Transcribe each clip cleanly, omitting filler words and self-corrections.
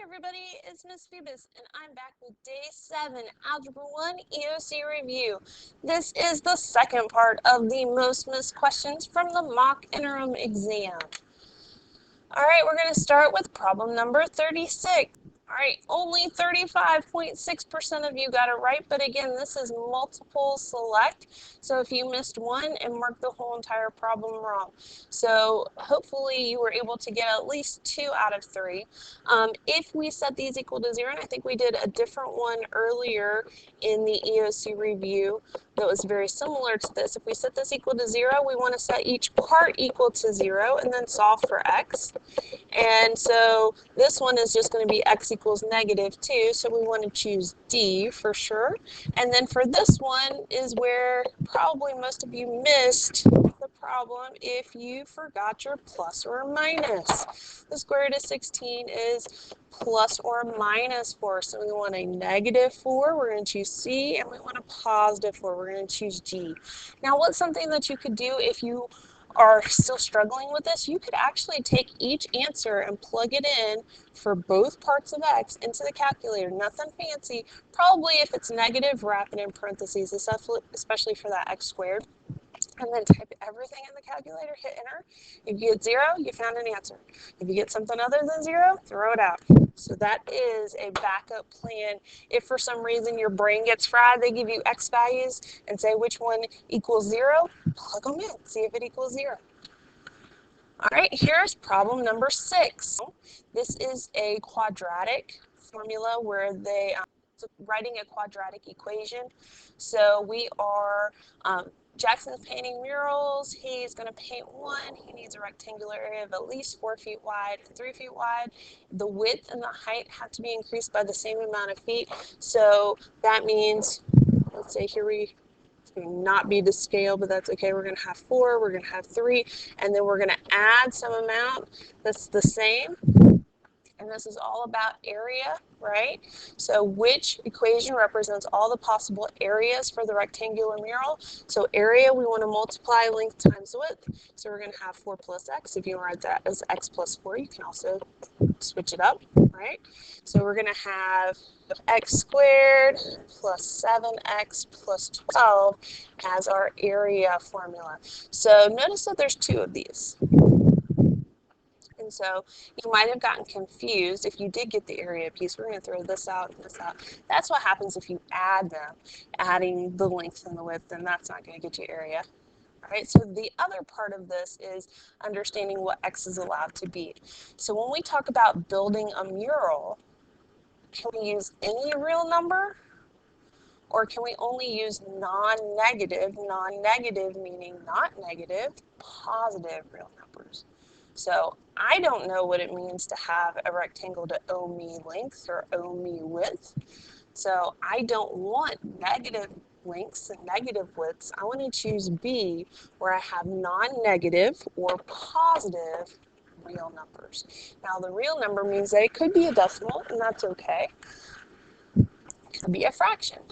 everybody, it's Miss Phoebus, and I'm back with Day 7, Algebra 1 EOC Review. This is the second part of the most missed questions from the mock interim exam. Alright, we're going to start with problem number 36. Alright, only 35.6% of you got it right, but again, this is multiple select, so if you missed one, it marked the whole entire problem wrong. So hopefully you were able to get at least 2 out of 3. If we set these equal to 0, and I think we did a different one earlier in the EOC review that was very similar to this. If we set this equal to 0, we want to set each part equal to 0 and then solve for x. And so this one is just going to be x equals -2, so we want to choose D for sure. And then for this one is where probably most of you missed the problem if you forgot your plus or minus. The square root of 16 is plus or minus 4, so we want a -4, we're going to choose C, and we want a +4, we're going to choose G. Now what's something that you could do if you are still struggling with this? You could actually take each answer and plug it in for both parts of x into the calculator. Nothing fancy. Probably if it's negative, wrap it in parentheses, especially for that x squared. And then type everything in the calculator, hit enter. If you get 0, you found an answer. If you get something other than 0, throw it out. So that is a backup plan. If for some reason your brain gets fried, they give you x values and say which one equals 0, plug them in, see if it equals 0. All right, here's problem number 6. This is a quadratic formula where they writing a quadratic equation. So we are Jackson's painting murals. He's going to paint one. He needs a rectangular area of at least 4 feet wide and 3 feet wide. The width and the height have to be increased by the same amount of feet. So that means, let's say here we not be to scale, but that's okay. We're going to have 4, we're going to have 3, and then we're going to add some amount that's the same. And this is all about area, right? So which equation represents all the possible areas for the rectangular mural? So area, we want to multiply length times width. So we're going to have 4 plus x. If you write that as x plus 4, you can also switch it up, right? So we're going to have x squared plus 7x plus 12 as our area formula. So notice that there's 2 of these. And so you might have gotten confused if you did get the area piece. We're going to throw this out and this out. That's what happens if you add them, adding the length and the width, and that's not going to get you area. All right, so the other part of this is understanding what x is allowed to be. So when we talk about building a mural, can we use any real number? Or can we only use non-negative? Non-negative meaning not negative, positive real numbers. So I don't know what it means to have a rectangle to OMe length or OMe width. So I don't want negative lengths and negative widths. I want to choose B, where I have non-negative or positive real numbers. Now the real number means that it could be a decimal, and that's okay. It could be a fraction,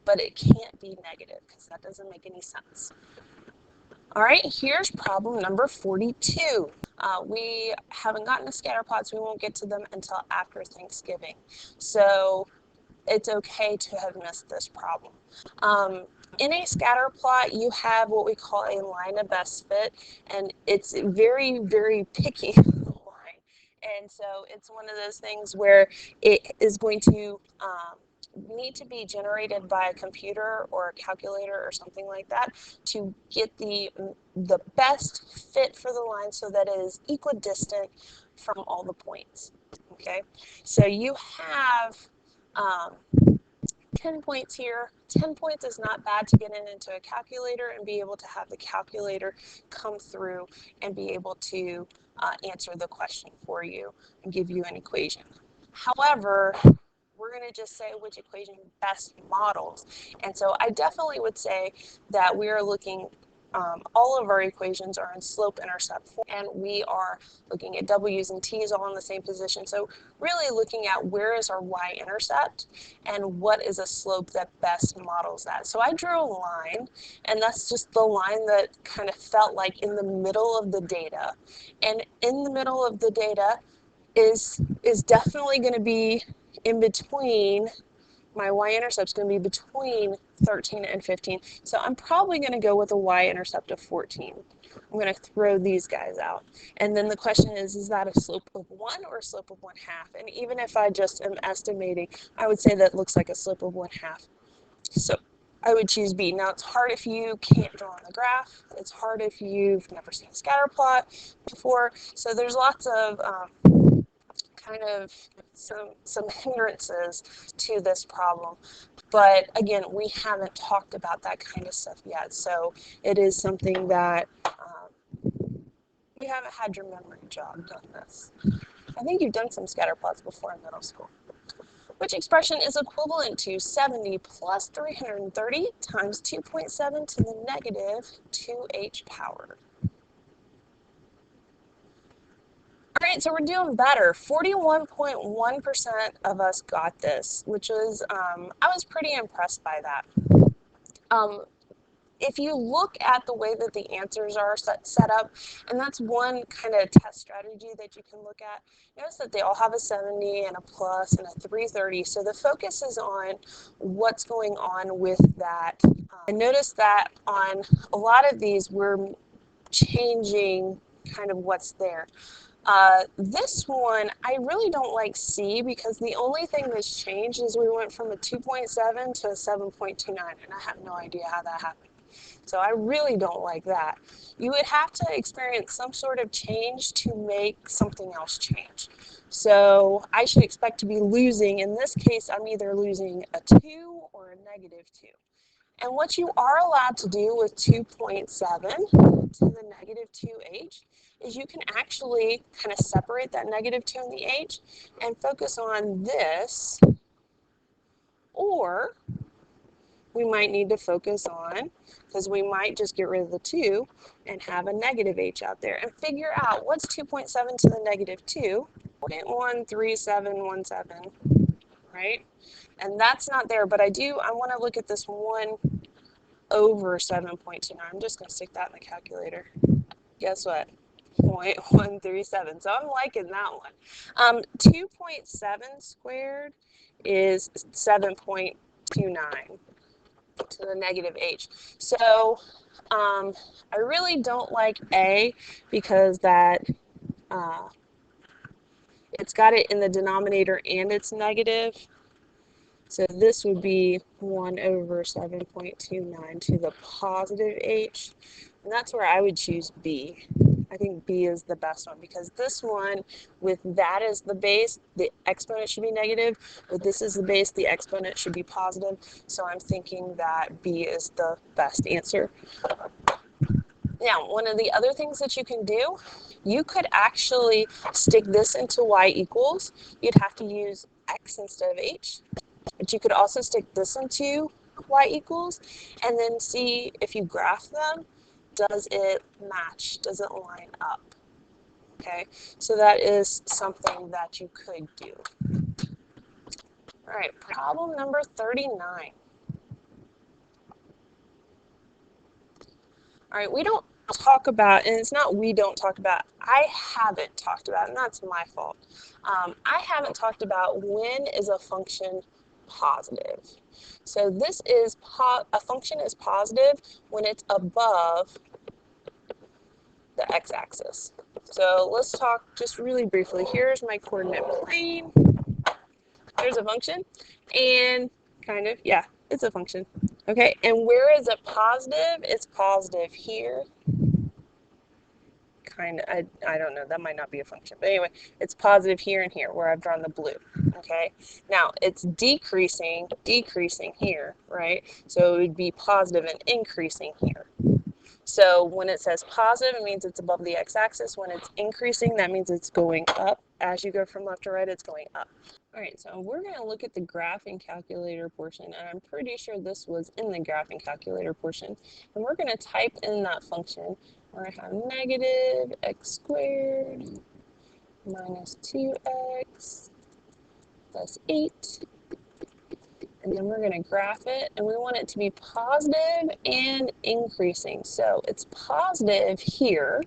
but it can't be negative because that doesn't make any sense. All right, here's problem number 42. We haven't gotten to scatter plots. We won't get to them until after Thanksgiving. So it's okay to have missed this problem. In a scatter plot, you have what we call a line of best fit, and it's very, very picky line. And so it's one of those things where it is going to need to be generated by a computer or a calculator or something like that to get the best fit for the line so that it is equidistant from all the points. Okay, so you have 10 points here. 10 points is not bad to get into a calculator and be able to have the calculator come through and be able to answer the question for you and give you an equation. However, we're going to just say which equation best models. And so I definitely would say that we are looking, all of our equations are in slope-intercept form, and we are looking at W's and T's all in the same position. So really looking at where is our y-intercept and what is a slope that best models that. So I drew a line, and that's just the line that kind of felt like in the middle of the data. And in the middle of the data, is definitely going to be in between. My y-intercept's going to be between 13 and 15. So I'm probably going to go with a y-intercept of 14. I'm going to throw these guys out. And then the question is that a slope of 1 or a slope of 1/2? And even if I just am estimating, I would say that looks like a slope of 1/2. So I would choose B. Now, it's hard if you can't draw on the graph. It's hard if you've never seen a scatter plot before. So there's lots of kind of some hindrances to this problem. But again, we haven't talked about that kind of stuff yet. So it is something that we haven't had your memory jog done this. I think you've done some scatter plots before in middle school. Which expression is equivalent to 70 plus 330 times 2.7 to the negative 2h power? All right, so we're doing better. 41.1% of us got this, which was, I was pretty impressed by that. If you look at the way that the answers are set up, and that's one kind of test strategy that you can look at, notice that they all have a 70 and a plus and a 330. So the focus is on what's going on with that. And notice that on a lot of these, we're changing kind of what's there. This one, I really don't like C because the only thing that's changed is we went from a 2.7 to a 7.29, and I have no idea how that happened. So I really don't like that. You would have to experience some sort of change to make something else change. So I should expect to be losing. In this case, I'm either losing a 2 or a negative 2. And what you are allowed to do with 2.7 to the negative 2h is you can actually kind of separate that negative 2 and the h and focus on this, or we might need to focus on, because we might just get rid of the 2 and have a negative h out there, and figure out what's 2.7 to the negative 2, 0.13717, right? And that's not there, but I want to look at this 1 over 7.29. I'm just going to stick that in the calculator. Guess what? 0.137. So I'm liking that one. 2.7 squared is 7.29 to the negative h. So I really don't like A because that it's got it in the denominator and it's negative. So this would be 1 over 7.29 to the positive h. And that's where I would choose B. I think B is the best one because this one, with that as the base, the exponent should be negative. With this as the base, the exponent should be positive. So I'm thinking that B is the best answer. Now, one of the other things that you can do, you could actually stick this into y equals. You'd have to use x instead of h. But you could also stick this into y equals and then see if you graph them, does it match? Does it line up? Okay, so that is something that you could do. All right, problem number 39. All right, we don't talk about, and it's not we don't talk about, I haven't talked about, and that's my fault. I haven't talked about when is a function positive. So this is, a function is positive when it's above the x-axis. So let's talk just really briefly. Here's my coordinate plane. There's a function, and kind of, yeah, it's a function. Okay, and where is it positive? It's positive here. Kind of, I don't know, that might not be a function, but anyway, it's positive here and here where I've drawn the blue. Okay, now it's decreasing here, right? So it would be positive and increasing here. So when it says positive, it means it's above the x-axis. When it's increasing, that means it's going up. As you go from left to right, it's going up. All right, so we're going to look at the graphing calculator portion, and I'm pretty sure this was in the graphing calculator portion. And we're going to type in that function. We're going to have negative x squared minus 2x plus 8. And then we're going to graph it, and we want it to be positive and increasing. So it's positive here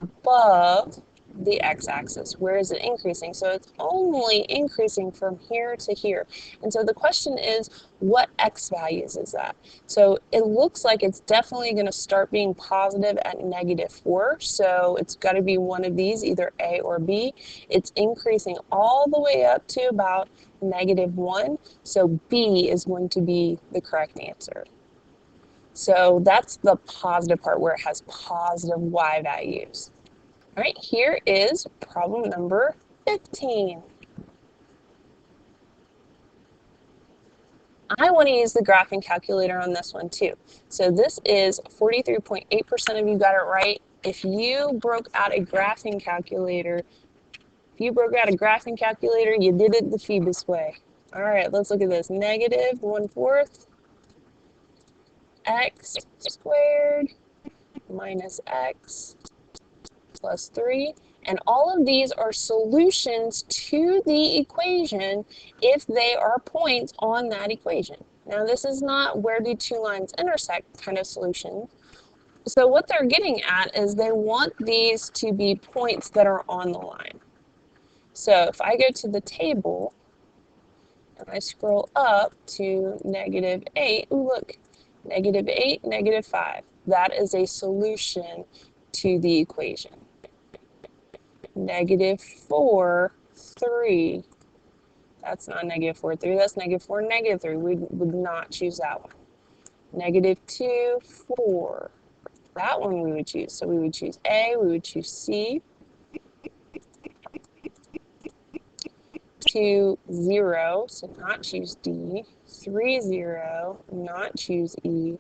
above the x-axis. Where is it increasing? So it's only increasing from here to here. And so the question is, what x values is that? So it looks like it's definitely going to start being positive at -4. So it's got to be one of these, either A or B. It's increasing all the way up to about -1. So B is going to be the correct answer. So that's the positive part where it has positive y values. All right, here is problem number 15. I want to use the graphing calculator on this one too. So this is 43.8% of you got it right. If you broke out a graphing calculator, you did it the Phoebus way. All right, let's look at this. -1/4 x squared minus x plus 3. And all of these are solutions to the equation if they are points on that equation. Now, this is not where the two lines intersect kind of solution. So what they're getting at is they want these to be points that are on the line. So if I go to the table and I scroll up to -8, ooh, look, -8, -5. That is a solution to the equation. -4, 3. That's not -4, 3. That's -4, -3. We would not choose that one. -2, 4. That one we would choose. So we would choose A, we would choose C. 2, 0, so not choose D. 3, 0, not choose E.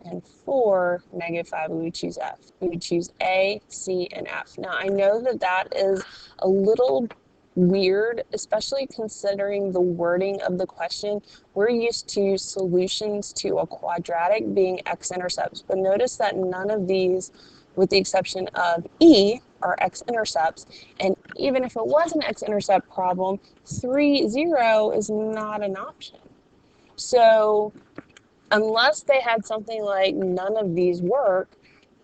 And 4, -5, we would choose F. We would choose A, C, and F. Now, I know that that is a little weird, especially considering the wording of the question. We're used to solutions to a quadratic being x-intercepts, but notice that none of these, with the exception of E, are x-intercepts, and even if it was an x-intercept problem, 3, 0 is not an option. So unless they had something like none of these work,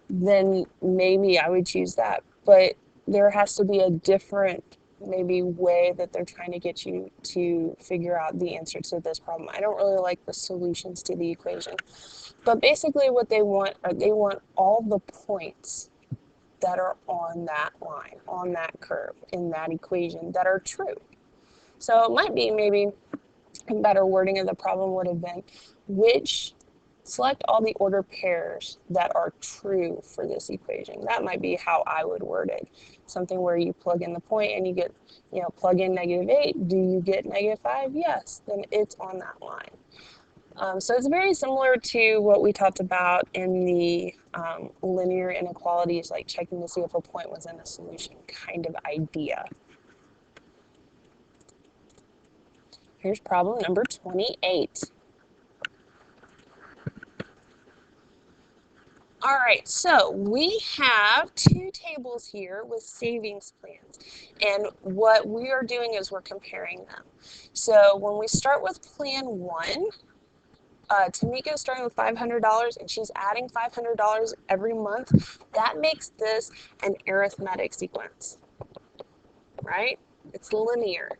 then maybe I would choose that. But there has to be a different maybe way that they're trying to get you to figure out the answer to this problem. I don't really like the solutions to the equation. But basically what they want are they want all the points that are on that line, on that curve, in that equation that are true. So it might be maybe a better wording of the problem would have been select all the ordered pairs that are true for this equation. That might be how I would word it. Something where you plug in the point and you get, plug in -8. Do you get -5? Yes, then it's on that line. So it's very similar to what we talked about in the linear inequalities, like checking to see if a point was in a solution kind of idea. Here's problem number 28. All right, so we have two tables here with savings plans, and what we are doing is we're comparing them. So when we start with plan 1, Tamika is starting with $500 and she's adding $500 every month. That makes this an arithmetic sequence, right? It's linear.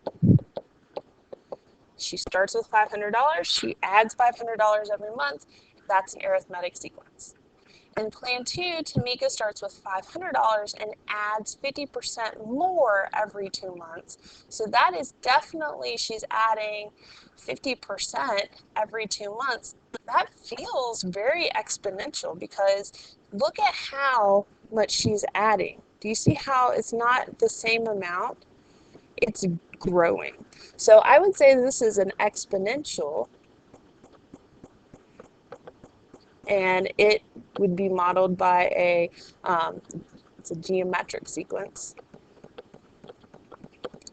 She starts with $500, she adds $500 every month. That's an arithmetic sequence. In plan 2, Tamika starts with $500 and adds 50% more every 2 months. So that is definitely, she's adding 50% every 2 months. That feels very exponential because look at how much she's adding. Do you see how it's not the same amount? It's growing. So I would say this is an exponential, and it would be modeled by it's a geometric sequence,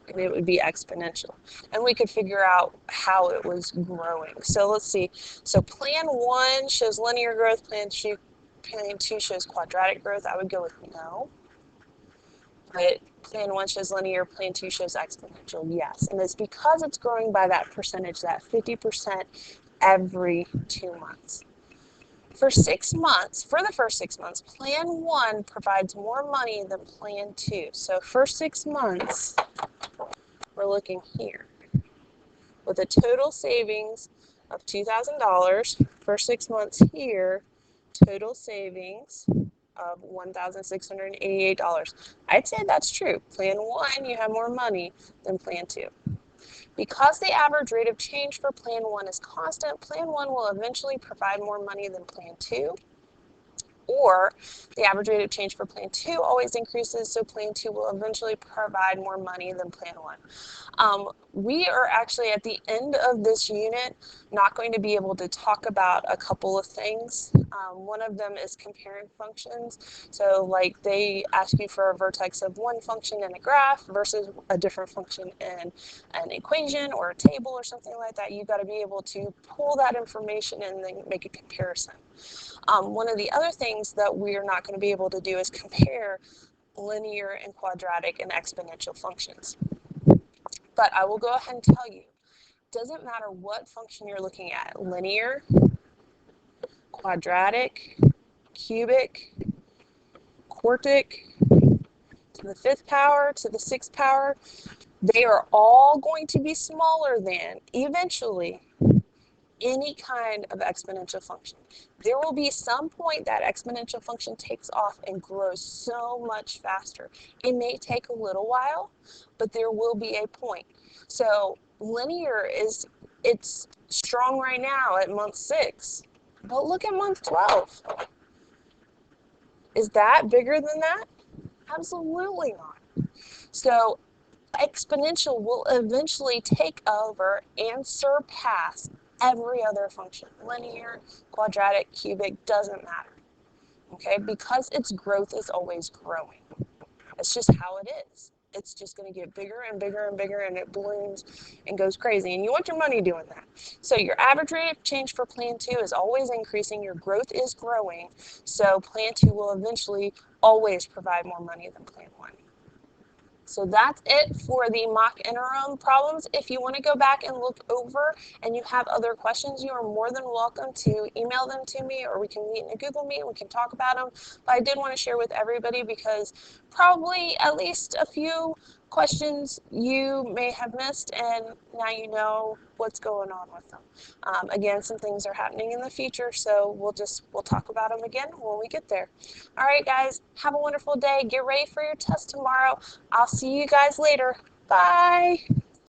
and it would be exponential. And we could figure out how it was growing. So let's see. So plan 1 shows linear growth, plan 2 shows quadratic growth. I would go with no. But plan 1 shows linear, plan 2 shows exponential, yes. And it's because it's growing by that percentage, that 50% every 2 months. For 6 months, for the first 6 months, Plan 1 provides more money than Plan 2. So for 6 months, we're looking here. With a total savings of $2,000 for 6 months here, total savings of $1,688. I'd say that's true. Plan 1, you have more money than Plan 2. Because the average rate of change for Plan 1 is constant, Plan 1 will eventually provide more money than Plan 2. Or the average rate of change for Plan 2 always increases, so Plan 2 will eventually provide more money than Plan 1. We are actually at the end of this unit not going to be able to talk about a couple of things. One of them is comparing functions. So like they ask you for a vertex of one function in a graph versus a different function in an equation or a table or something like that. You've got to be able to pull that information and then make a comparison. One of the other things that we're not going to be able to do is compare linear and quadratic and exponential functions. But I will go ahead and tell you, it doesn't matter what function you're looking at, linear, quadratic, cubic, quartic, to the 5th power, to the 6th power, they are all going to be smaller than, eventually, any kind of exponential function. There will be some point that exponential function takes off and grows so much faster. It may take a little while, but there will be a point. So linear it's strong right now at month 6, but look at month 12. Is that bigger than that? Absolutely not. So exponential will eventually take over and surpass every other function. Linear, quadratic, cubic, doesn't matter. Okay, because its growth is always growing. It's just how it is. It's just going to get bigger and bigger and bigger, and it balloons and goes crazy. And you want your money doing that. So your average rate of change for Plan 2 is always increasing. Your growth is growing. So Plan 2 will eventually always provide more money than Plan 1. So that's it for the mock interim problems. If you want to go back and look over and you have other questions, you are more than welcome to email them to me, or we can meet in a Google Meet and we can talk about them. But I did want to share with everybody because probably at least a few questions you may have missed, and now you know what's going on with them. Again, some things are happening in the future, so we'll talk about them again when we get there. All right, guys, have a wonderful day. Get ready for your test tomorrow. I'll see you guys later. Bye.